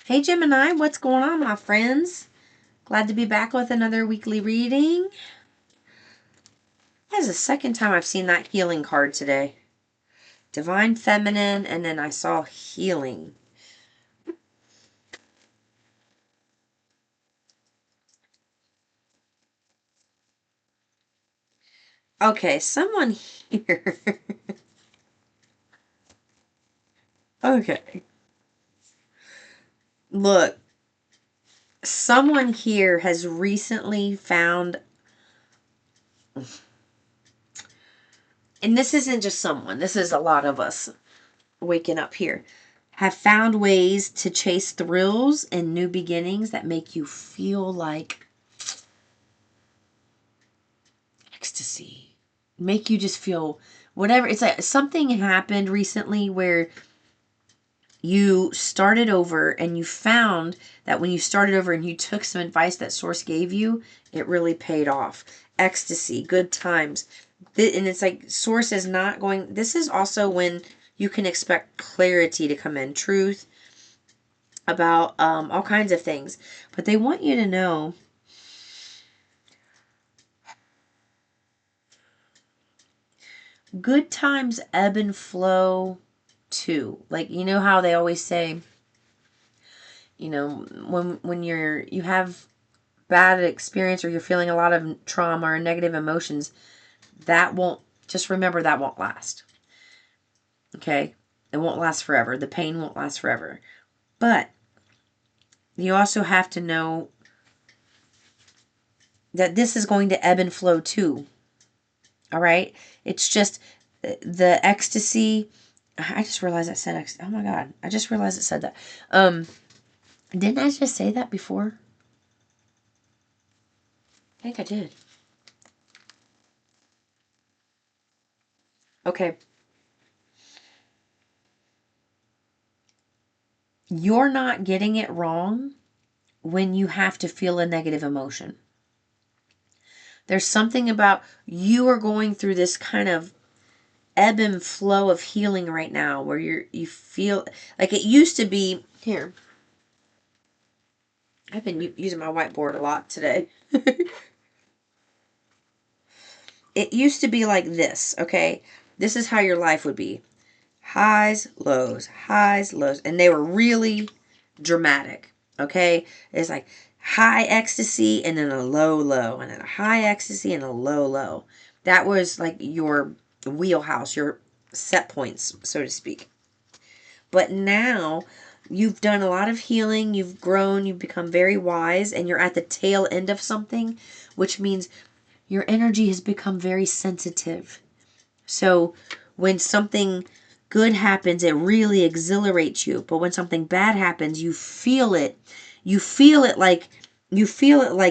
Hey Gemini, what's going on, my friends? Glad to be back with another weekly reading. That is the second time I've seen that healing card today. Divine Feminine, and then I saw healing. Okay, someone here. Okay. Look, someone here has recently found, and this isn't just someone, this is a lot of us waking up here, have found ways to chase thrills and new beginnings that make you feel like ecstasy. Make you just feel whatever. It's like something happened recently where you started over and you found that when you started over and you took some advice that Source gave you, it really paid off. Ecstasy, good times. And it's like Source is not going. This is also when you can expect clarity to come in, truth about all kinds of things. But they want you to know good times ebb and flow too. Like, you know how they always say, you know, when you have bad experience or you're feeling a lot of trauma or negative emotions, that won't, just remember that won't last. Okay? It won't last forever. The pain won't last forever. But you also have to know that this is going to ebb and flow too. All right? It's just the ecstasy. I just realized I said ecstasy. Oh my God. I just realized it said that. Didn't I just say that before? I think I did. Okay. You're not getting it wrong when you have to feel a negative emotion. There's something about you are going through this kind of ebb and flow of healing right now where you feel like it used to be here. I've been using my whiteboard a lot today. It used to be like this, okay? This is how your life would be. Highs, lows, and they were really dramatic, okay? It's like high ecstasy and then a low low and then a high ecstasy and a low low. That was like your wheelhouse, your set points, so to speak. But now you've done a lot of healing, you've grown, you've become very wise, and you're at the tail end of something, which means your energy has become very sensitive. So when something good happens, it really exhilarates you. But when something bad happens, you feel it. You feel it like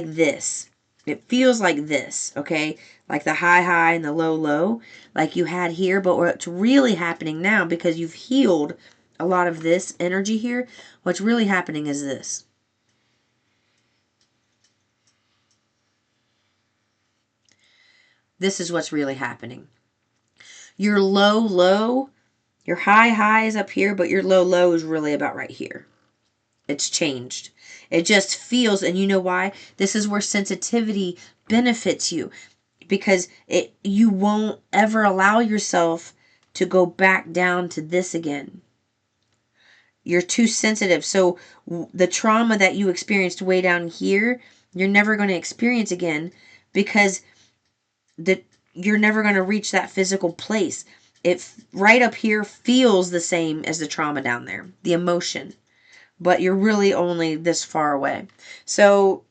this. It feels like this, okay? Like the high high and the low low, like you had here. But what's really happening now, because you've healed a lot of this energy here, what's really happening is this. This is what's really happening. Your low low, your high is up here, but your low low is really about right here. It's changed. It just feels, and you know why? This is where sensitivity benefits you, because you won't ever allow yourself to go back down to this again. You're too sensitive. So the trauma that you experienced way down here, you're never going to experience again, because you're never going to reach that physical place. It right up here feels the same as the trauma down there, the emotion, but you're really only this far away. So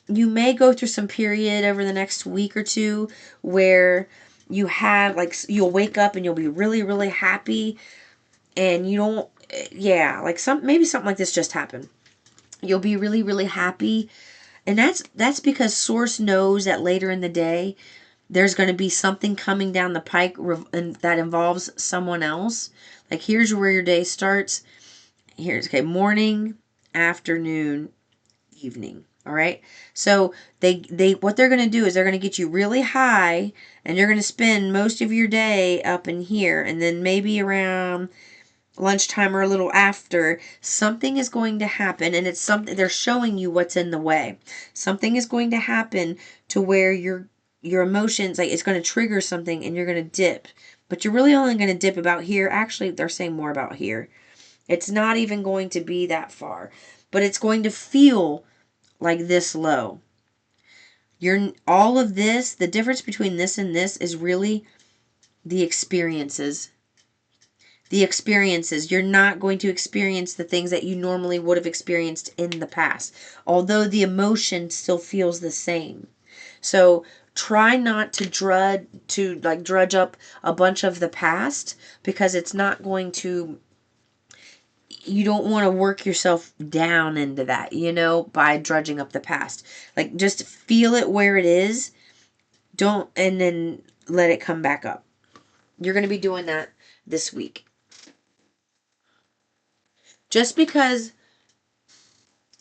you may go through some period over the next week or two where you have, like, you'll wake up and you'll be really, really happy, and you don't, yeah, like maybe something like this just happened. You'll be really, really happy, and that's because Source knows that later in the day there's going to be something coming down the pike that involves someone else. Like, here's where your day starts. Here's, okay, morning, afternoon, evening. All right. So they what they're going to do is they're going to get you really high, and you're going to spend most of your day up in here, and then maybe around lunchtime or a little after, something is going to happen, and it's something they're showing you what's in the way. Something is going to happen to where your emotions, like, it's going to trigger something and you're going to dip. But you're really only going to dip about here. Actually, they're saying more about here. It's not even going to be that far, but it's going to feel like this low. All of this, the difference between this and this is really the experiences. The experiences. You're not going to experience the things that you normally would have experienced in the past, although the emotion still feels the same. So try not to drudge up a bunch of the past, because it's not going to, you don't want to work yourself down into that, by drudging up the past. Like, just feel it where it is. And then let it come back up. You're going to be doing that this week. Just because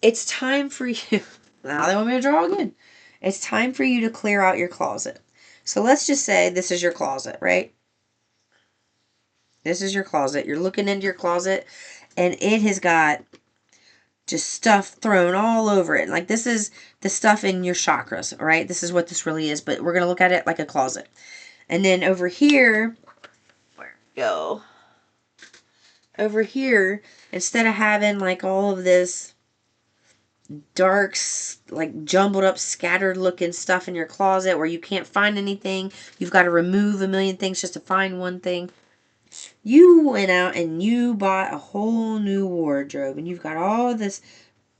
it's time for you. Now they want me to draw again. It's time for you to clear out your closet. So let's just say this is your closet, right? This is your closet. You're looking into your closet, and it has got just stuff thrown all over it. Like, this is the stuff in your chakras, right? This is what this really is, but we're going to look at it like a closet. And then over here, where go? Over here, instead of having like all of this dark, like jumbled up, scattered looking stuff in your closet where you can't find anything, you've got to remove a million things just to find one thing. You went out and you bought a whole new wardrobe, and you've got all this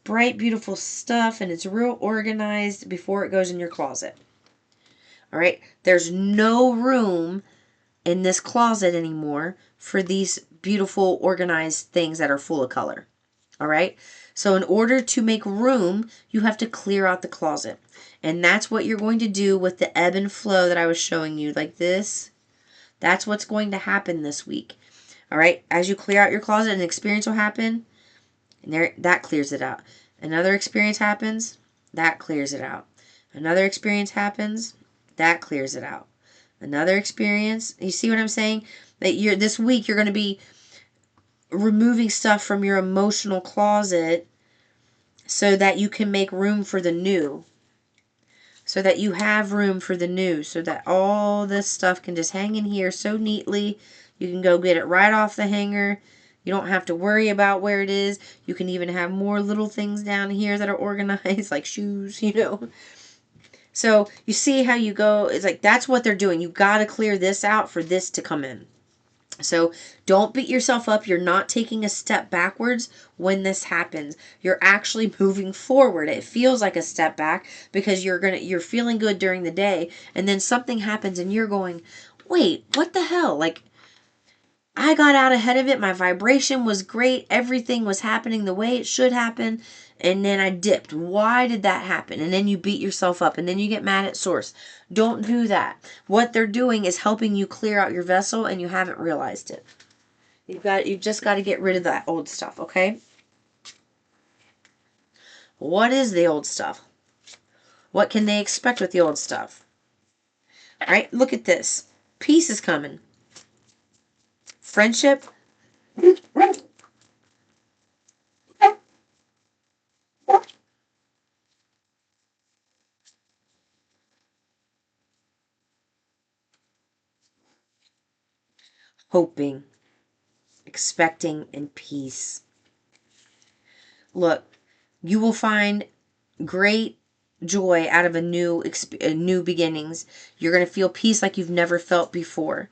bright, beautiful stuff, and it's real organized before it goes in your closet. All right, there's no room in this closet anymore for these beautiful, organized things that are full of color. All right, so in order to make room, you have to clear out the closet, and that's what you're going to do with the ebb and flow that I was showing you, like this. That's what's going to happen this week. All right, as you clear out your closet, an experience will happen, and that clears it out. Another experience happens, that clears it out. Another experience happens, that clears it out. Another experience, you see what I'm saying? That this week you're going to be removing stuff from your emotional closet so that you can make room for the new. So that you have room for the new. So that all this stuff can just hang in here so neatly. You can go get it right off the hanger. You don't have to worry about where it is. You can even have more little things down here that are organized, like shoes, So you see how you go. It's like, that's what they're doing. You got to clear this out for this to come in. So don't beat yourself up. You're not taking a step backwards when this happens. You're actually moving forward. It feels like a step back because you're feeling good during the day, and then something happens and you're going, wait, what the hell? Like, I got out ahead of it. My vibration was great. Everything was happening the way it should happen. And then I dipped. Why did that happen? And then you beat yourself up. And then you get mad at source. Don't do that. What they're doing is helping you clear out your vessel, and you haven't realized it. You've just got to get rid of that old stuff, okay? What is the old stuff? What can they expect with the old stuff? All right, look at this. Peace is coming. Friendship. Hoping. Expecting, and peace. Look, you will find great joy out of a new beginnings. You're going to feel peace like you've never felt before.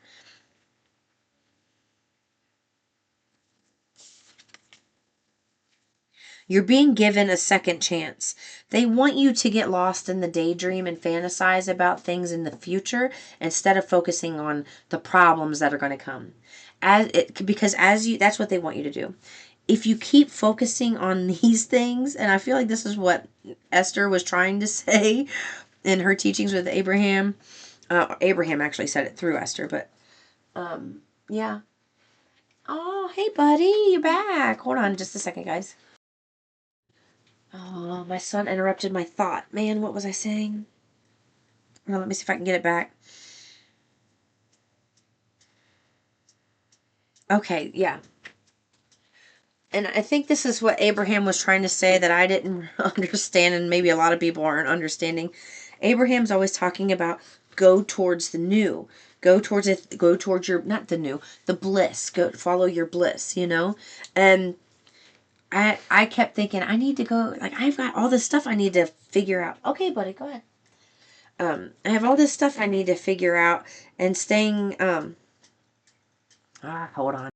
You're being given a second chance. They want you to get lost in the daydream and fantasize about things in the future instead of focusing on the problems that are going to come. That's what they want you to do. If you keep focusing on these things, and I feel like this is what Esther was trying to say in her teachings with Abraham. Abraham actually said it through Esther, but yeah. Oh, hey, buddy, you're back. Hold on just a second, guys. Oh, my son interrupted my thought. Man, what was I saying? Well, let me see if I can get it back. Okay, yeah. And I think this is what Abraham was trying to say that I didn't understand, and maybe a lot of people aren't understanding. Abraham's always talking about go towards the new. Go towards it. Go towards your, not the new, the bliss. Go follow your bliss, you know? And I kept thinking, I need to go, like, I've got all this stuff I need to figure out. Okay, buddy, go ahead. I have all this stuff I need to figure out, and staying, hold on.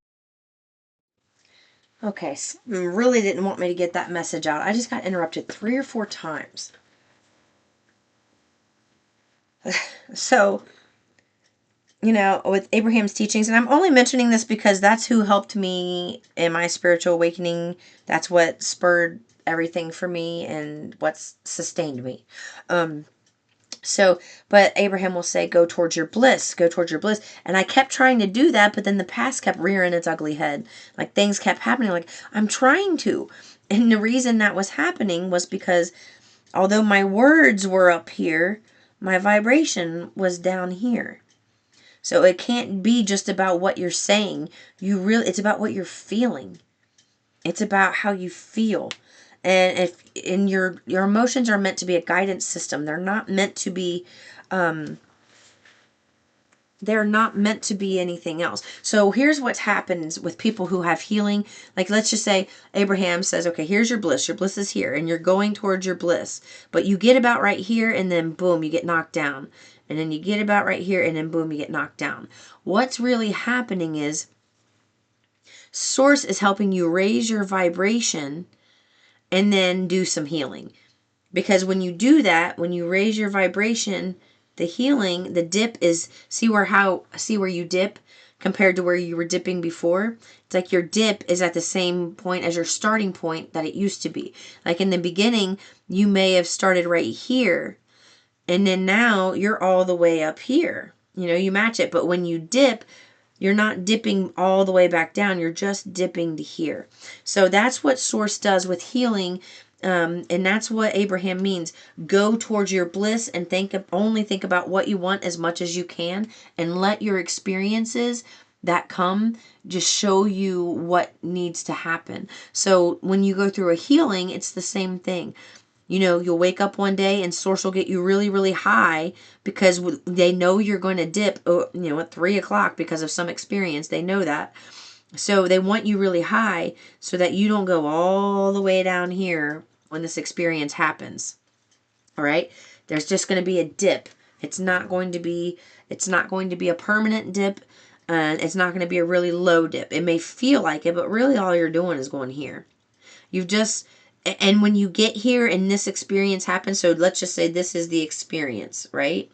Okay, really didn't want me to get that message out. I just got interrupted 3 or 4 times. So, you know, with Abraham's teachings, and I'm only mentioning this because that's who helped me in my spiritual awakening. That's what spurred everything for me and what's sustained me. So, but Abraham will say, go towards your bliss, go towards your bliss. And I kept trying to do that, but then the past kept rearing its ugly head. Like things kept happening. Like, I'm trying to. And the reason that was happening was because although my words were up here, my vibration was down here. So it can't be just about what you're saying. It's about what you're feeling. It's about how you feel. And if in your emotions are meant to be a guidance system, they're not meant to be anything else. So here's what happens with people who have healing. Like, let's just say Abraham says, okay, here's your bliss. Your bliss is here, and you're going towards your bliss. But you get about right here, and then boom, you get knocked down. And then you get about right here, and then boom, you get knocked down. What's really happening is Source is helping you raise your vibration and then do some healing. Because when you do that, when you raise your vibration, the healing, the dip is, see where you dip compared to where you were dipping before? It's like your dip is at the same point as your starting point that it used to be. Like in the beginning, you may have started right here, and then now you're all the way up here. You know, you match it. But when you dip, you're not dipping all the way back down. You're just dipping to here. So that's what Source does with healing. And that's what Abraham means. Go towards your bliss and only think about what you want as much as you can, and let your experiences that come just show you what needs to happen. So when you go through a healing, it's the same thing. You know, you'll wake up one day and Source will get you really, really high because they know you're going to dip, at 3 o'clock because of some experience. They know that. So they want you really high so that you don't go all the way down here when this experience happens. All right? There's just going to be a dip. It's not going to be a permanent dip. It's not going to be a really low dip. It may feel like it, but really all you're doing is going here. And when you get here and this experience happens, so let's just say this is the experience, right?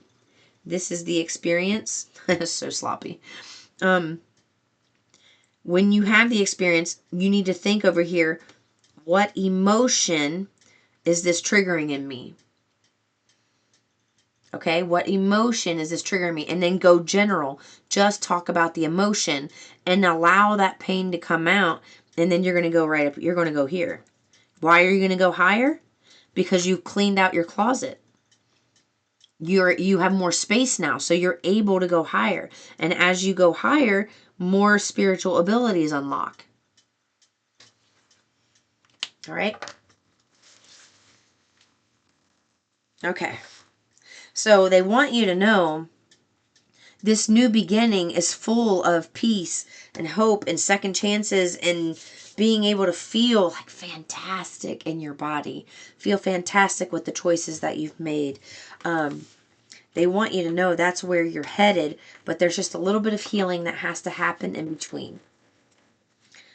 This is the experience. So sloppy. When you have the experience, you need to think over here, what emotion is this triggering in me? Okay, what emotion is this triggering me? And then go general. Just talk about the emotion and allow that pain to come out. And then you're going to go right up. You're going to go here. Why are you going to go higher? Because you've cleaned out your closet. You have more space now, so you're able to go higher. And as you go higher, more spiritual abilities unlock. All right? Okay. So they want you to know this new beginning is full of peace and hope and second chances and being able to feel like fantastic in your body. Feel fantastic with the choices that you've made. They want you to know that's where you're headed, but there's just a little bit of healing that has to happen in between.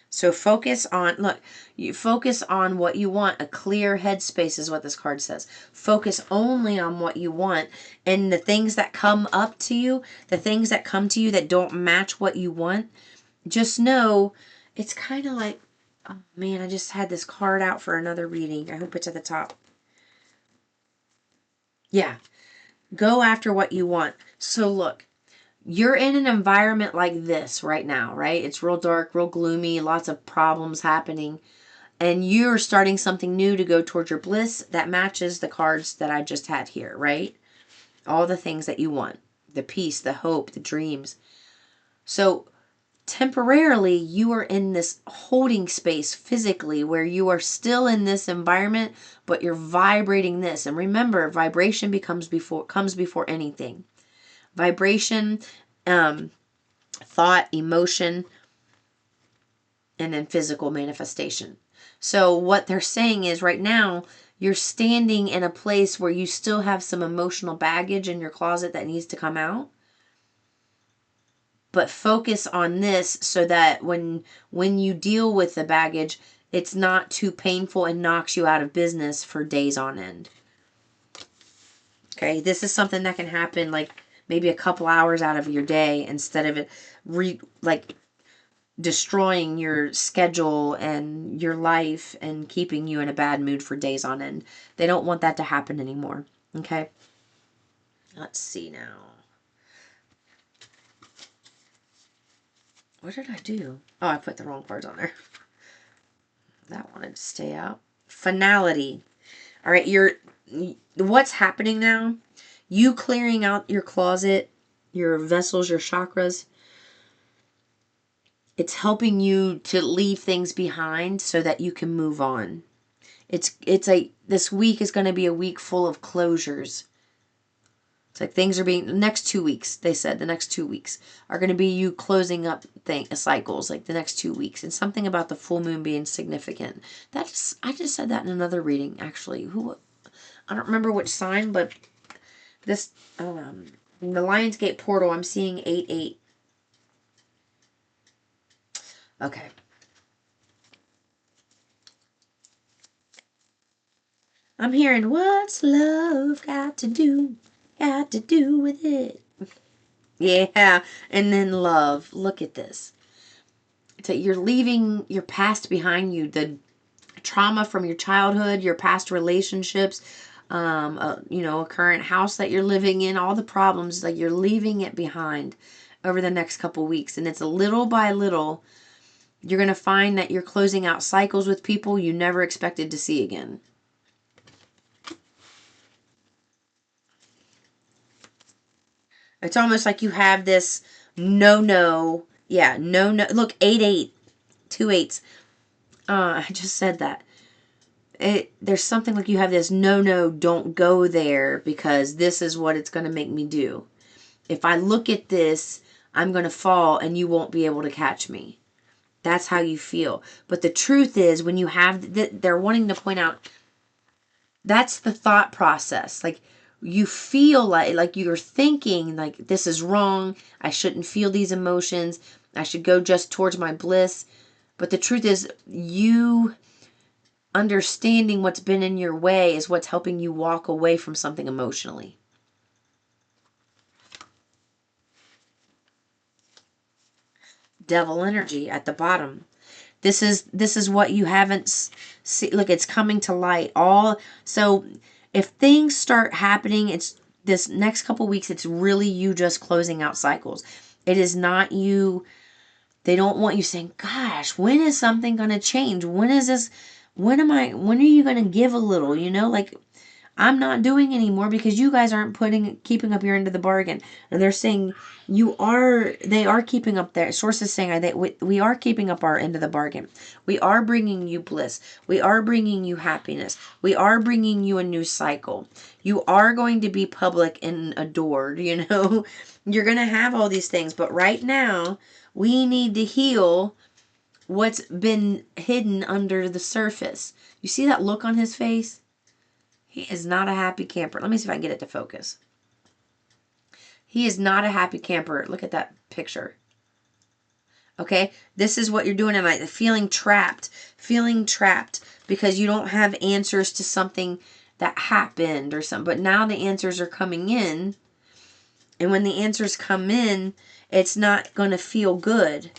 So focus on what you want. A clear headspace is what this card says. Focus only on what you want, and the things that come up to you, the things that come to you that don't match what you want, just know it's kind of like, oh man, I just had this card out for another reading. I hope it's at the top. Yeah. Go after what you want. So look, you're in an environment like this right now, right? It's real dark, real gloomy, lots of problems happening. And you're starting something new to go towards your bliss that matches the cards that I just had here, right? All the things that you want. The peace, the hope, the dreams. So temporarily you are in this holding space physically where you are still in this environment, but you're vibrating this. And remember, vibration comes before anything. Vibration, thought, emotion, and then physical manifestation. So what they're saying is right now you're standing in a place where you still have some emotional baggage in your closet that needs to come out. But focus on this so that when you deal with the baggage, it's not too painful and knocks you out of business for days on end. Okay, this is something that can happen like maybe a couple hours out of your day instead of it destroying your schedule and your life and keeping you in a bad mood for days on end. They don't want that to happen anymore. Okay, let's see now. What did I do? Oh, I put the wrong cards on there. That wanted to stay out. Finality. All right, what's happening now? You clearing out your closet, your vessels, your chakras. It's helping you to leave things behind so that you can move on. This week is going to be a week full of closures. It's like things are being, the next 2 weeks, they said, the next 2 weeks are going to be you closing up cycles, like the next 2 weeks. And something about the full moon being significant. I just said that in another reading, actually. I don't remember which sign, but this, the Lionsgate portal, I'm seeing 8-8. Okay. I'm hearing, what's love got to do with it? Yeah, and then love. Look at this. So you're leaving your past behind you, the trauma from your childhood, your past relationships, a current house that you're living in, all the problems, like you're leaving it behind over the next couple weeks. And it's a little by little, you're going to find that you're closing out cycles with people you never expected to see again. It's almost like you have this no. Yeah, no. Look, 8-8. 2 8s. I just said that. There's something like you have this no, don't go there because this is what it's going to make me do. If I look at this, I'm going to fall and you won't be able to catch me. That's how you feel. But the truth is, when you have, they're wanting to point out, that's the thought process. Like, you feel like you're thinking like this is wrong. I shouldn't feel these emotions. I should go just towards my bliss. But the truth is, you understanding what's been in your way is what's helping you walk away from something emotionally. Devil energy at the bottom. This is what you haven't see. Look, it's coming to light. So if things start happening, it's this next couple weeks, it's really you just closing out cycles. It is not you. They don't want you saying, gosh, when is something going to change? When is this? When are you going to give a little, like I'm not doing anymore because you guys aren't keeping up your end of the bargain. And they're saying they are keeping up their sources saying that we are keeping up our end of the bargain. We are bringing you bliss. We are bringing you happiness. We are bringing you a new cycle. You are going to be public and adored, You're going to have all these things. But right now, we need to heal what's been hidden under the surface. You see that look on his face? He is not a happy camper. Let me see if I can get it to focus. He is not a happy camper. Look at that picture. Okay? This is what you're doing in life. Feeling trapped because you don't have answers to something that happened or something. But now the answers are coming in. And when the answers come in, it's not going to feel good.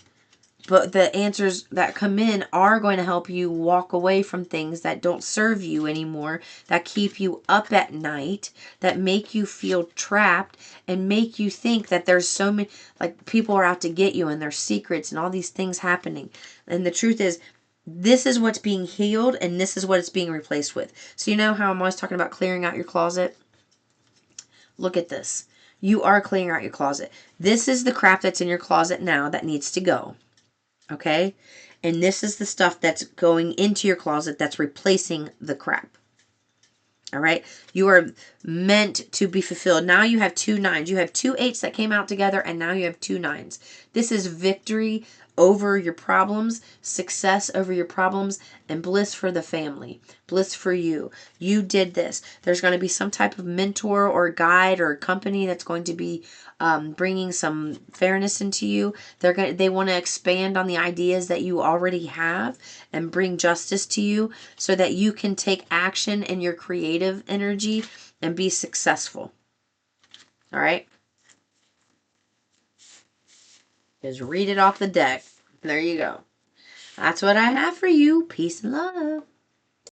But the answers that come in are going to help you walk away from things that don't serve you anymore, that keep you up at night, that make you feel trapped and make you think that there's so many, like people are out to get you and there's secrets and all these things happening. And the truth is, this is what's being healed and this is what it's being replaced with. So you know how I'm always talking about clearing out your closet? Look at this. You are clearing out your closet. This is the crap that's in your closet now that needs to go. Okay? And this is the stuff that's going into your closet that's replacing the crap. All right. You are meant to be fulfilled. Now you have 2 9s. You have 2 8s that came out together, and now you have 2 9s. This is victory over your problems, success over your problems, and bliss for the family. Bliss for you. You did this. There's going to be some type of mentor or guide or company that's going to be bringing some fairness into you. They want to expand on the ideas that you already have and bring justice to you so that you can take action in your creative energy and be successful. All right? Just read it off the deck. There you go. That's what I have for you. Peace and love.